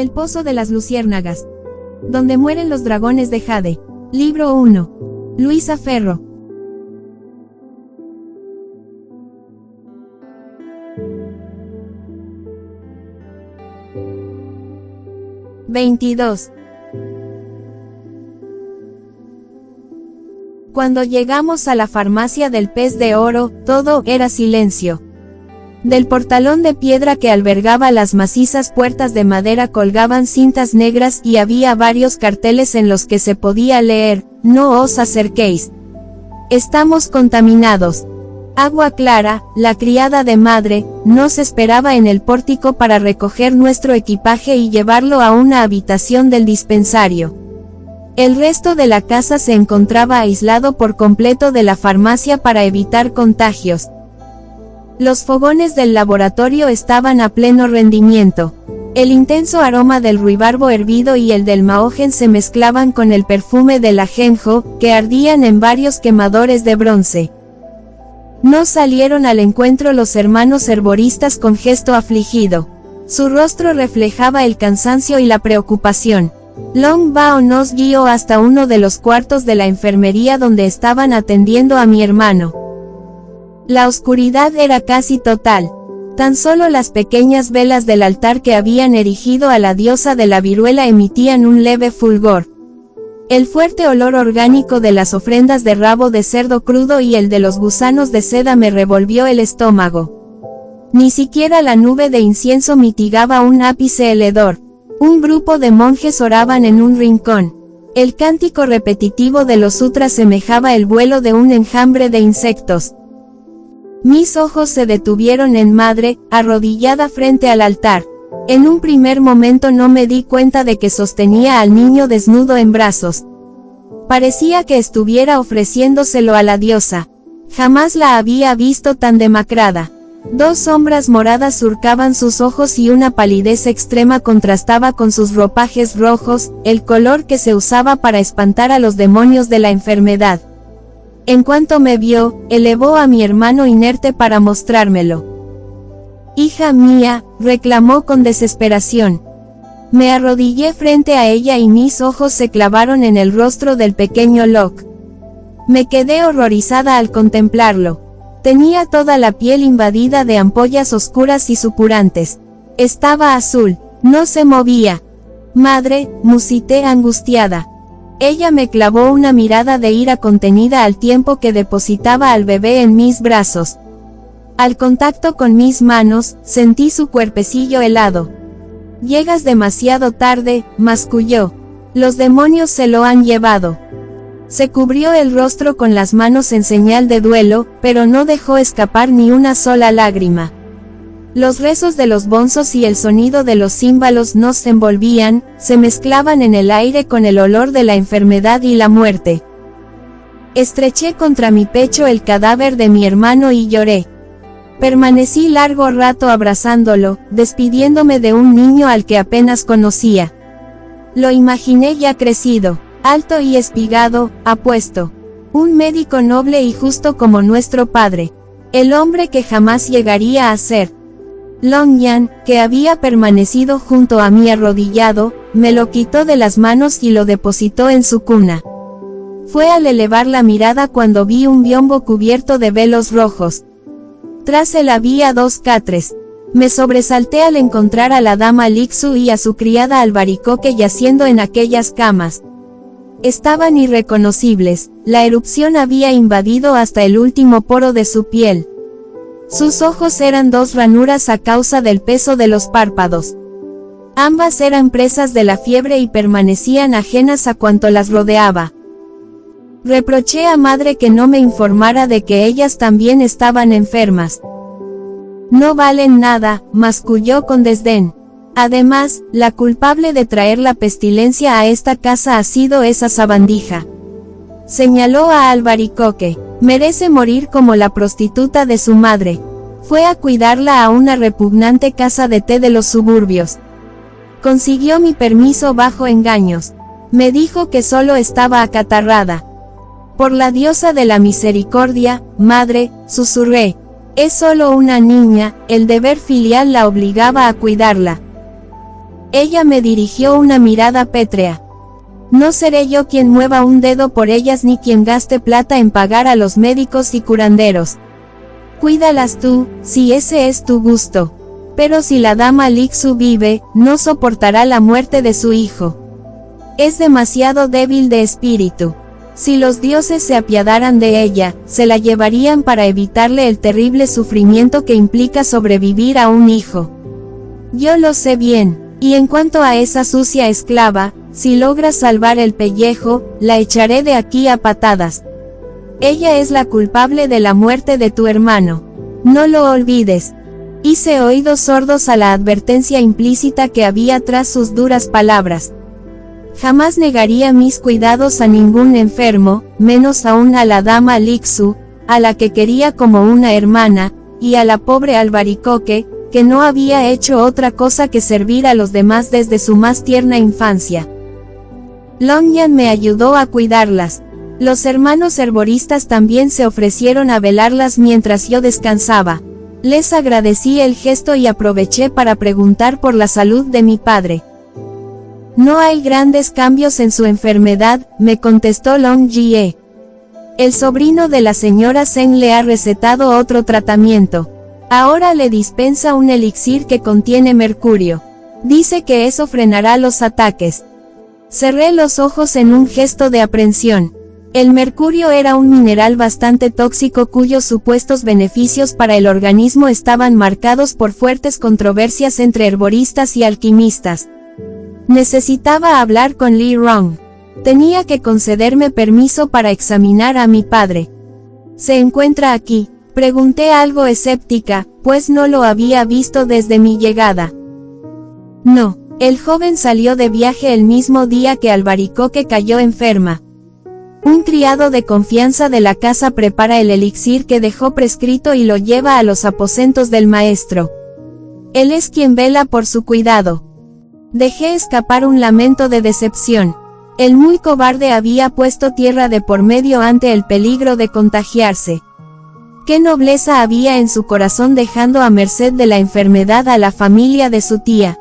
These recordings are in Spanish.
El pozo de las luciérnagas. Donde mueren los dragones de Jade. Libro 1. Luisa Ferro. (22) Cuando llegamos a la farmacia del Pez de Oro, todo era silencio. Del portalón de piedra que albergaba las macizas puertas de madera colgaban cintas negras y había varios carteles en los que se podía leer: "No os acerquéis. Estamos contaminados". Agua Clara, la criada de madre, nos esperaba en el pórtico para recoger nuestro equipaje y llevarlo a una habitación del dispensario. El resto de la casa se encontraba aislado por completo de la farmacia para evitar contagios. Los fogones del laboratorio estaban a pleno rendimiento. El intenso aroma del ruibarbo hervido y el del mahojen se mezclaban con el perfume del ajenjo, que ardían en varios quemadores de bronce. No salieron al encuentro los hermanos herboristas con gesto afligido. Su rostro reflejaba el cansancio y la preocupación. Long Bao nos guió hasta uno de los cuartos de la enfermería donde estaban atendiendo a mi hermano. La oscuridad era casi total. Tan solo las pequeñas velas del altar que habían erigido a la diosa de la viruela emitían un leve fulgor. El fuerte olor orgánico de las ofrendas de rabo de cerdo crudo y el de los gusanos de seda me revolvió el estómago. Ni siquiera la nube de incienso mitigaba un ápice el hedor. Un grupo de monjes oraban en un rincón. El cántico repetitivo de los sutras semejaba el vuelo de un enjambre de insectos. Mis ojos se detuvieron en madre, arrodillada frente al altar. En un primer momento no me di cuenta de que sostenía al niño desnudo en brazos. Parecía que estuviera ofreciéndoselo a la diosa. Jamás la había visto tan demacrada. Dos sombras moradas surcaban sus ojos y una palidez extrema contrastaba con sus ropajes rojos, el color que se usaba para espantar a los demonios de la enfermedad. En cuanto me vio, elevó a mi hermano inerte para mostrármelo. «Hija mía», reclamó con desesperación. Me arrodillé frente a ella y mis ojos se clavaron en el rostro del pequeño Locke. Me quedé horrorizada al contemplarlo. Tenía toda la piel invadida de ampollas oscuras y supurantes. Estaba azul, no se movía. «Madre», musité angustiada. Ella me clavó una mirada de ira contenida al tiempo que depositaba al bebé en mis brazos. Al contacto con mis manos, sentí su cuerpecillo helado. «Llegas demasiado tarde», masculló. «Los demonios se lo han llevado». Se cubrió el rostro con las manos en señal de duelo, pero no dejó escapar ni una sola lágrima. Los rezos de los bonzos y el sonido de los címbalos nos envolvían, se mezclaban en el aire con el olor de la enfermedad y la muerte. Estreché contra mi pecho el cadáver de mi hermano y lloré. Permanecí largo rato abrazándolo, despidiéndome de un niño al que apenas conocía. Lo imaginé ya crecido, alto y espigado, apuesto. Un médico noble y justo como nuestro padre. El hombre que jamás llegaría a ser. Long Yan, que había permanecido junto a mí arrodillado, me lo quitó de las manos y lo depositó en su cuna. Fue al elevar la mirada cuando vi un biombo cubierto de velos rojos. Tras él había dos catres. Me sobresalté al encontrar a la dama Lixu y a su criada Albaricoque yaciendo en aquellas camas. Estaban irreconocibles, la erupción había invadido hasta el último poro de su piel. Sus ojos eran dos ranuras a causa del peso de los párpados. Ambas eran presas de la fiebre y permanecían ajenas a cuanto las rodeaba. Reproché a madre que no me informara de que ellas también estaban enfermas. «No valen nada», masculló con desdén. «Además, la culpable de traer la pestilencia a esta casa ha sido esa sabandija». Señaló a Albaricoque. «Merece morir como la prostituta de su madre. Fue a cuidarla a una repugnante casa de té de los suburbios. Consiguió mi permiso bajo engaños. Me dijo que solo estaba acatarrada. Por la diosa de la misericordia, madre», susurré. «Es solo una niña, el deber filial la obligaba a cuidarla». Ella me dirigió una mirada pétrea. No seré yo quien mueva un dedo por ellas ni quien gaste plata en pagar a los médicos y curanderos. Cuídalas tú, si ese es tu gusto. Pero si la dama Lixu vive, no soportará la muerte de su hijo. Es demasiado débil de espíritu. Si los dioses se apiadaran de ella, se la llevarían para evitarle el terrible sufrimiento que implica sobrevivir a un hijo. Yo lo sé bien, y en cuanto a esa sucia esclava, si logras salvar el pellejo, la echaré de aquí a patadas. Ella es la culpable de la muerte de tu hermano. No lo olvides. Hice oídos sordos a la advertencia implícita que había tras sus duras palabras. Jamás negaría mis cuidados a ningún enfermo, menos aún a la dama Lixu, a la que quería como una hermana, y a la pobre albaricoque, que no había hecho otra cosa que servir a los demás desde su más tierna infancia. Longyan me ayudó a cuidarlas. Los hermanos herboristas también se ofrecieron a velarlas mientras yo descansaba. Les agradecí el gesto y aproveché para preguntar por la salud de mi padre. No hay grandes cambios en su enfermedad, me contestó Long Jie. El sobrino de la señora Zeng le ha recetado otro tratamiento. Ahora le dispensa un elixir que contiene mercurio. Dice que eso frenará los ataques. Cerré los ojos en un gesto de aprensión. El mercurio era un mineral bastante tóxico cuyos supuestos beneficios para el organismo estaban marcados por fuertes controversias entre herboristas y alquimistas. Necesitaba hablar con Li Rong. Tenía que concederme permiso para examinar a mi padre. ¿Se encuentra aquí?, pregunté algo escéptica, pues no lo había visto desde mi llegada. No, el joven salió de viaje el mismo día que Albaricoque cayó enferma. Un criado de confianza de la casa prepara el elixir que dejó prescrito y lo lleva a los aposentos del maestro. Él es quien vela por su cuidado. Dejé escapar un lamento de decepción. El muy cobarde había puesto tierra de por medio ante el peligro de contagiarse. Qué nobleza había en su corazón dejando a merced de la enfermedad a la familia de su tía.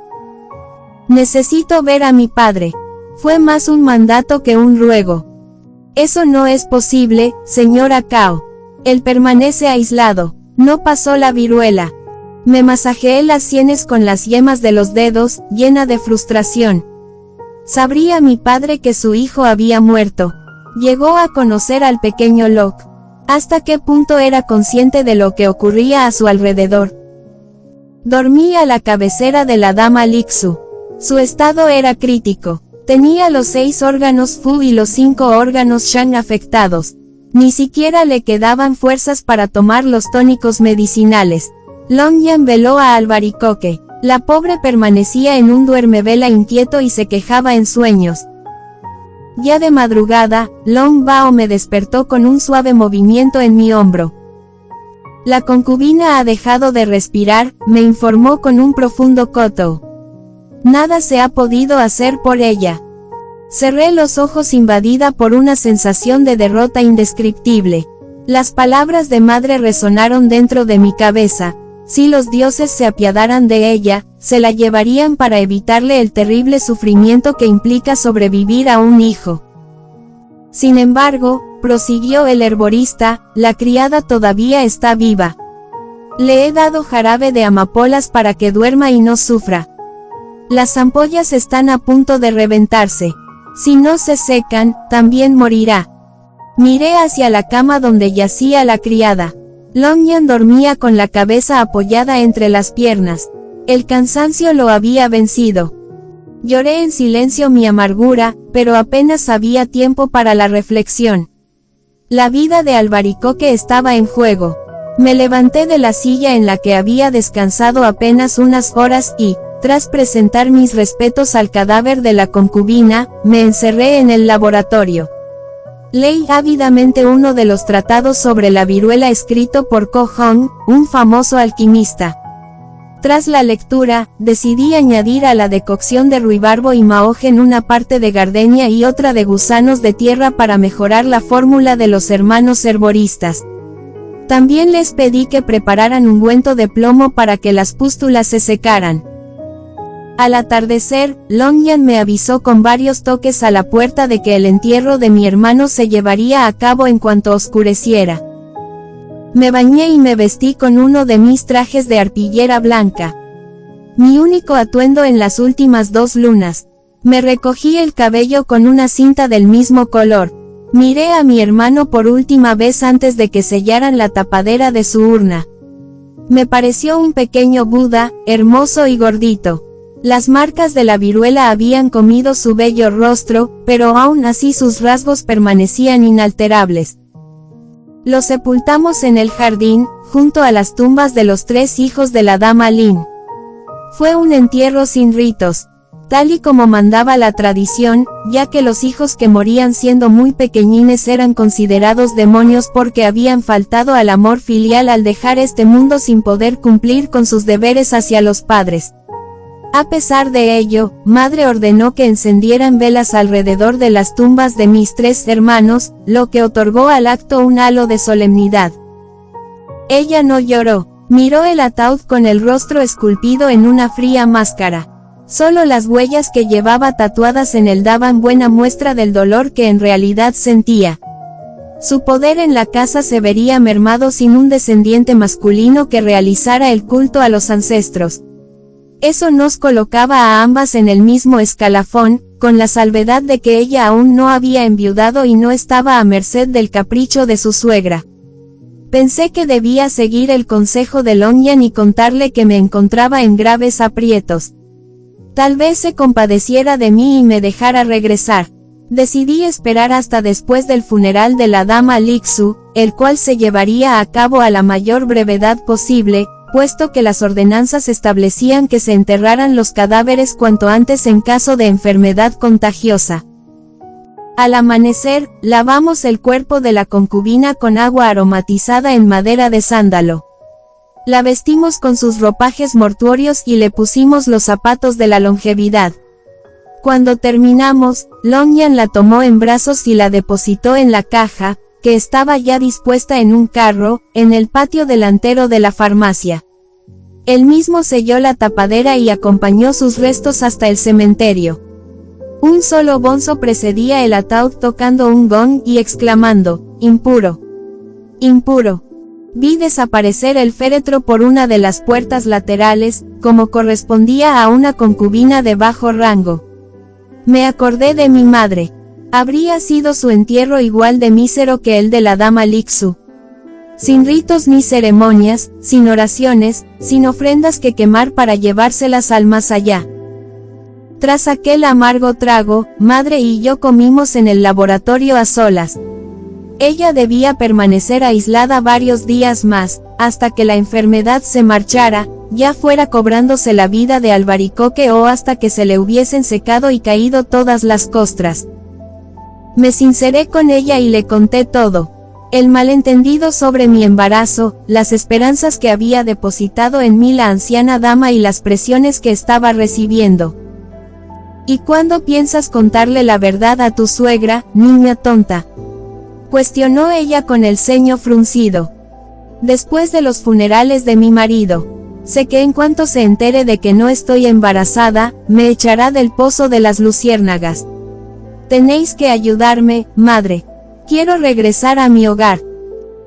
Necesito ver a mi padre. Fue más un mandato que un ruego. Eso no es posible, señora Cao. Él permanece aislado. No pasó la viruela. Me masajeé las sienes con las yemas de los dedos, llena de frustración. Sabría mi padre que su hijo había muerto. Llegó a conocer al pequeño Locke. ¿Hasta qué punto era consciente de lo que ocurría a su alrededor? Dormí a la cabecera de la dama Lixu. Su estado era crítico. Tenía los 6 órganos Fu y los 5 órganos Shang afectados. Ni siquiera le quedaban fuerzas para tomar los tónicos medicinales. Longyan veló a Albaricoque. La pobre permanecía en un duermevela inquieto y se quejaba en sueños. Ya de madrugada, Long Bao me despertó con un suave movimiento en mi hombro. La concubina ha dejado de respirar, me informó con un profundo coto. Nada se ha podido hacer por ella. Cerré los ojos invadida por una sensación de derrota indescriptible. Las palabras de madre resonaron dentro de mi cabeza. Si los dioses se apiadaran de ella, se la llevarían para evitarle el terrible sufrimiento que implica sobrevivir a un hijo. Sin embargo, prosiguió el herborista, la criada todavía está viva. Le he dado jarabe de amapolas para que duerma y no sufra. Las ampollas están a punto de reventarse. Si no se secan, también morirá. Miré hacia la cama donde yacía la criada. Longyan dormía con la cabeza apoyada entre las piernas. El cansancio lo había vencido. Lloré en silencio mi amargura, pero apenas había tiempo para la reflexión. La vida de Albaricoque estaba en juego. Me levanté de la silla en la que había descansado apenas unas horas y, tras presentar mis respetos al cadáver de la concubina, me encerré en el laboratorio. Leí ávidamente uno de los tratados sobre la viruela escrito por Ko Hong, un famoso alquimista. Tras la lectura, decidí añadir a la decocción de ruibarbo y mahojen una parte de gardenia y otra de gusanos de tierra para mejorar la fórmula de los hermanos herboristas. También les pedí que prepararan ungüento de plomo para que las pústulas se secaran. Al atardecer, Longyan me avisó con varios toques a la puerta de que el entierro de mi hermano se llevaría a cabo en cuanto oscureciera. Me bañé y me vestí con uno de mis trajes de arpillera blanca. Mi único atuendo en las últimas 2 lunas. Me recogí el cabello con una cinta del mismo color. Miré a mi hermano por última vez antes de que sellaran la tapadera de su urna. Me pareció un pequeño Buda, hermoso y gordito. Las marcas de la viruela habían comido su bello rostro, pero aún así sus rasgos permanecían inalterables. Lo sepultamos en el jardín, junto a las tumbas de los 3 hijos de la dama Lin. Fue un entierro sin ritos, tal y como mandaba la tradición, ya que los hijos que morían siendo muy pequeñines eran considerados demonios porque habían faltado al amor filial al dejar este mundo sin poder cumplir con sus deberes hacia los padres. A pesar de ello, madre ordenó que encendieran velas alrededor de las tumbas de mis 3 hermanos, lo que otorgó al acto un halo de solemnidad. Ella no lloró, miró el ataúd con el rostro esculpido en una fría máscara. Solo las huellas que llevaba tatuadas en él daban buena muestra del dolor que en realidad sentía. Su poder en la casa se vería mermado sin un descendiente masculino que realizara el culto a los ancestros. Eso nos colocaba a ambas en el mismo escalafón, con la salvedad de que ella aún no había enviudado y no estaba a merced del capricho de su suegra. Pensé que debía seguir el consejo de Longyan y contarle que me encontraba en graves aprietos. Tal vez se compadeciera de mí y me dejara regresar. Decidí esperar hasta después del funeral de la dama Lixu, el cual se llevaría a cabo a la mayor brevedad posible, puesto que las ordenanzas establecían que se enterraran los cadáveres cuanto antes en caso de enfermedad contagiosa. Al amanecer, lavamos el cuerpo de la concubina con agua aromatizada en madera de sándalo. La vestimos con sus ropajes mortuorios y le pusimos los zapatos de la longevidad. Cuando terminamos, Longyan la tomó en brazos y la depositó en la caja, que estaba ya dispuesta en un carro, en el patio delantero de la farmacia. Él mismo selló la tapadera y acompañó sus restos hasta el cementerio. Un solo bonzo precedía el ataúd tocando un gong y exclamando, «Impuro. Impuro». Vi desaparecer el féretro por una de las puertas laterales, como correspondía a una concubina de bajo rango. Me acordé de mi madre. Habría sido su entierro igual de mísero que el de la dama Lixu. Sin ritos ni ceremonias, sin oraciones, sin ofrendas que quemar para llevárselas al más allá. Tras aquel amargo trago, madre y yo comimos en el laboratorio a solas. Ella debía permanecer aislada varios días más, hasta que la enfermedad se marchara, ya fuera cobrándose la vida de albaricoque o hasta que se le hubiesen secado y caído todas las costras. Me sinceré con ella y le conté todo. El malentendido sobre mi embarazo, las esperanzas que había depositado en mí la anciana dama y las presiones que estaba recibiendo. ¿Y cuándo piensas contarle la verdad a tu suegra, niña tonta?, cuestionó ella con el ceño fruncido. Después de los funerales de mi marido. Sé que en cuanto se entere de que no estoy embarazada, me echará del pozo de las luciérnagas. Tenéis que ayudarme, madre. Quiero regresar a mi hogar.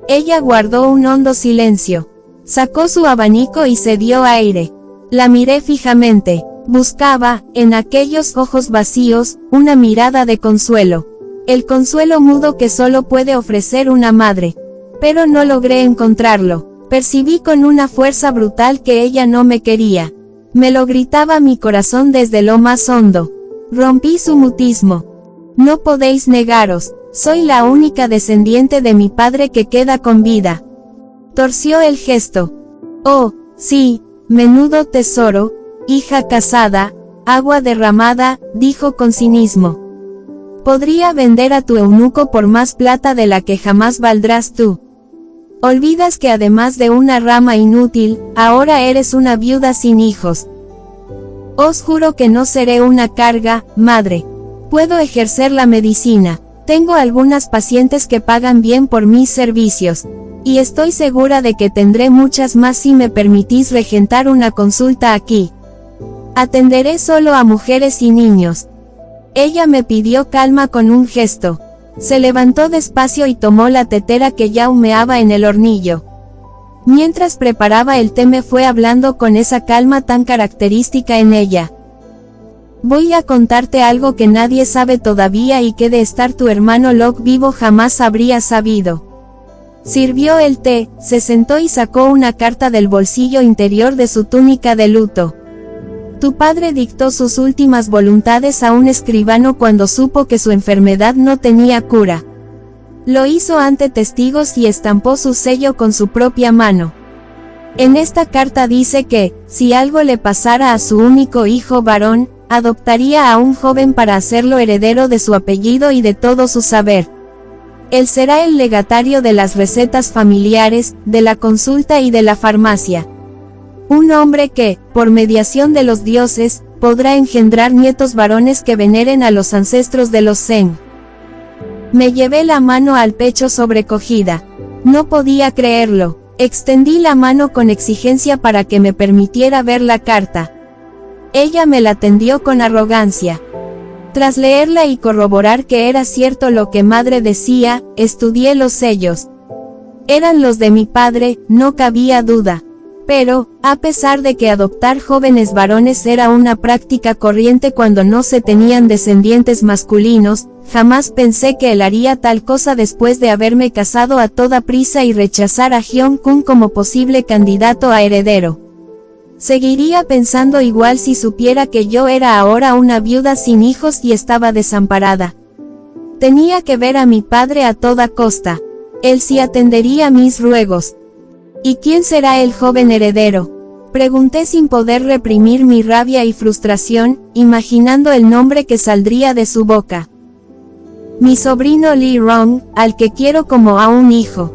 Ella guardó un hondo silencio. Sacó su abanico y se dio aire. La miré fijamente. Buscaba, en aquellos ojos vacíos, una mirada de consuelo. El consuelo mudo que solo puede ofrecer una madre. Pero no logré encontrarlo. Percibí con una fuerza brutal que ella no me quería. Me lo gritaba mi corazón desde lo más hondo. Rompí su mutismo. No podéis negaros, soy la única descendiente de mi padre que queda con vida. Torció el gesto. Oh, sí, menudo tesoro, hija casada, agua derramada, dijo con cinismo. Podría vender a tu eunuco por más plata de la que jamás valdrás tú. Olvidas que además de una rama inútil, ahora eres una viuda sin hijos. Os juro que no seré una carga, madre. Puedo ejercer la medicina. Tengo algunas pacientes que pagan bien por mis servicios. Y estoy segura de que tendré muchas más si me permitís regentar una consulta aquí. Atenderé solo a mujeres y niños. Ella me pidió calma con un gesto. Se levantó despacio y tomó la tetera que ya humeaba en el hornillo. Mientras preparaba el té me fue hablando con esa calma tan característica en ella. Voy a contarte algo que nadie sabe todavía y que de estar tu hermano Locke vivo jamás habría sabido. Sirvió el té, se sentó y sacó una carta del bolsillo interior de su túnica de luto. Tu padre dictó sus últimas voluntades a un escribano cuando supo que su enfermedad no tenía cura. Lo hizo ante testigos y estampó su sello con su propia mano. En esta carta dice que, si algo le pasara a su único hijo varón, adoptaría a un joven para hacerlo heredero de su apellido y de todo su saber. Él será el legatario de las recetas familiares, de la consulta y de la farmacia. Un hombre que, por mediación de los dioses, podrá engendrar nietos varones que veneren a los ancestros de los Zen. Me llevé la mano al pecho sobrecogida. No podía creerlo. Extendí la mano con exigencia para que me permitiera ver la carta. Ella me la tendió con arrogancia. Tras leerla y corroborar que era cierto lo que madre decía, estudié los sellos. Eran los de mi padre, no cabía duda. Pero, a pesar de que adoptar jóvenes varones era una práctica corriente cuando no se tenían descendientes masculinos, jamás pensé que él haría tal cosa después de haberme casado a toda prisa y rechazar a Hyun-kun como posible candidato a heredero. Seguiría pensando igual si supiera que yo era ahora una viuda sin hijos y estaba desamparada. Tenía que ver a mi padre a toda costa. Él sí atendería mis ruegos. ¿Y quién será el joven heredero? Pregunté sin poder reprimir mi rabia y frustración, imaginando el nombre que saldría de su boca. Mi sobrino Lee Rong, al que quiero como a un hijo.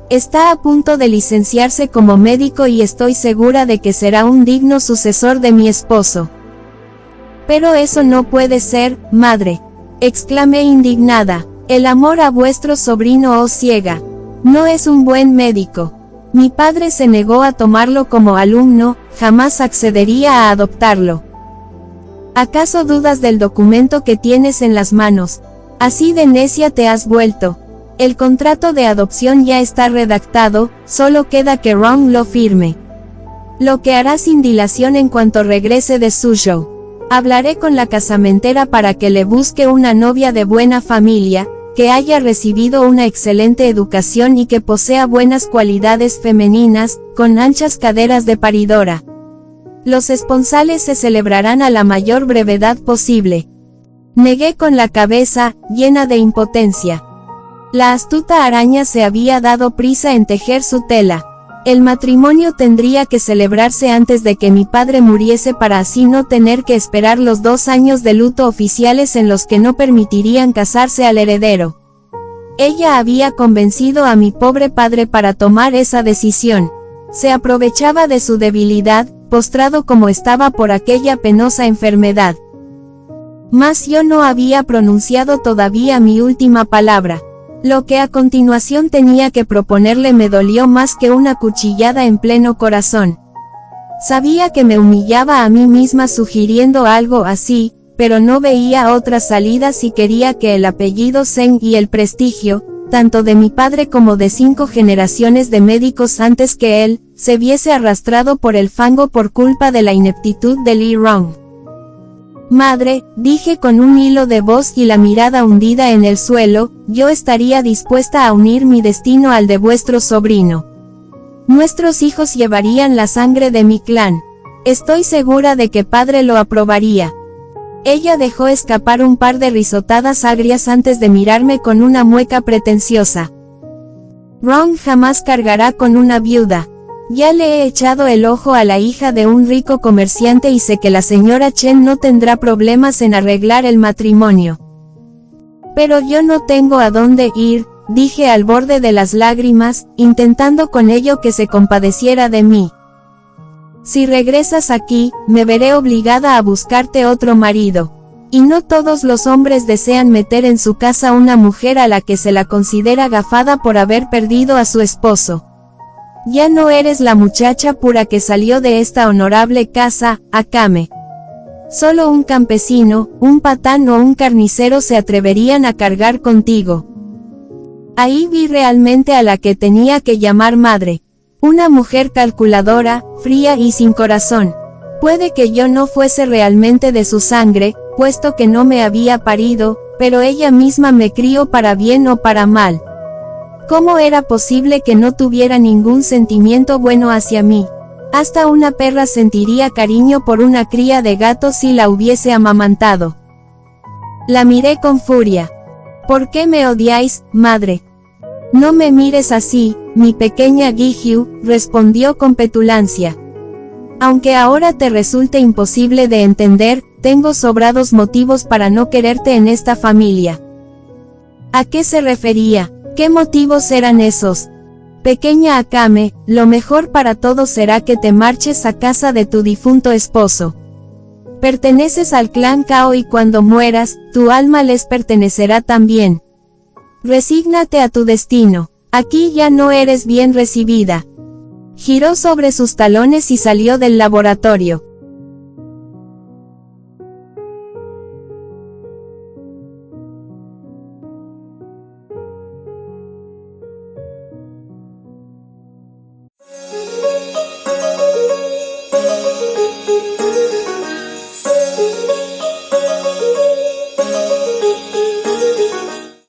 Está a punto de licenciarse como médico y estoy segura de que será un digno sucesor de mi esposo. Pero eso no puede ser, madre. Exclamé indignada. El amor a vuestro sobrino os ciega. No es un buen médico. Mi padre se negó a tomarlo como alumno, jamás accedería a adoptarlo. ¿Acaso dudas del documento que tienes en las manos? Así de necia te has vuelto. El contrato de adopción ya está redactado, solo queda que Ron lo firme. Lo que hará sin dilación en cuanto regrese de Suzhou. Hablaré con la casamentera para que le busque una novia de buena familia, que haya recibido una excelente educación y que posea buenas cualidades femeninas, con anchas caderas de paridora. Los esponsales se celebrarán a la mayor brevedad posible. Negué con la cabeza, llena de impotencia. La astuta araña se había dado prisa en tejer su tela. El matrimonio tendría que celebrarse antes de que mi padre muriese para así no tener que esperar los 2 años de luto oficiales en los que no permitirían casarse al heredero. Ella había convencido a mi pobre padre para tomar esa decisión. Se aprovechaba de su debilidad, postrado como estaba por aquella penosa enfermedad. Mas yo no había pronunciado todavía mi última palabra. Lo que a continuación tenía que proponerle me dolió más que una cuchillada en pleno corazón. Sabía que me humillaba a mí misma sugiriendo algo así, pero no veía otra salida si quería que el apellido Zeng y el prestigio, tanto de mi padre como de 5 generaciones de médicos antes que él, se viese arrastrado por el fango por culpa de la ineptitud de Lee Rong. Madre, dije con un hilo de voz y la mirada hundida en el suelo, yo estaría dispuesta a unir mi destino al de vuestro sobrino. Nuestros hijos llevarían la sangre de mi clan. Estoy segura de que padre lo aprobaría. Ella dejó escapar un par de risotadas agrias antes de mirarme con una mueca pretenciosa. Ron jamás cargará con una viuda. Ya le he echado el ojo a la hija de un rico comerciante y sé que la señora Chen no tendrá problemas en arreglar el matrimonio. Pero yo no tengo a dónde ir, dije al borde de las lágrimas, intentando con ello que se compadeciera de mí. Si regresas aquí, me veré obligada a buscarte otro marido. Y no todos los hombres desean meter en su casa una mujer a la que se la considera gafada por haber perdido a su esposo. Ya no eres la muchacha pura que salió de esta honorable casa, Akame. Solo un campesino, un patán o un carnicero se atreverían a cargar contigo. Ahí vi realmente a la que tenía que llamar madre. Una mujer calculadora, fría y sin corazón. Puede que yo no fuese realmente de su sangre, puesto que no me había parido, pero ella misma me crió para bien o para mal. ¿Cómo era posible que no tuviera ningún sentimiento bueno hacia mí? Hasta una perra sentiría cariño por una cría de gato si la hubiese amamantado. La miré con furia. ¿Por qué me odiáis, madre? No me mires así, mi pequeña Gihyu, respondió con petulancia. Aunque ahora te resulte imposible de entender, tengo sobrados motivos para no quererte en esta familia. ¿A qué se refería? ¿Qué motivos eran esos? Pequeña Akame, lo mejor para todos será que te marches a casa de tu difunto esposo. Perteneces al clan Kao y cuando mueras, tu alma les pertenecerá también. Resígnate a tu destino. Aquí ya no eres bien recibida. Giró sobre sus talones y salió del laboratorio.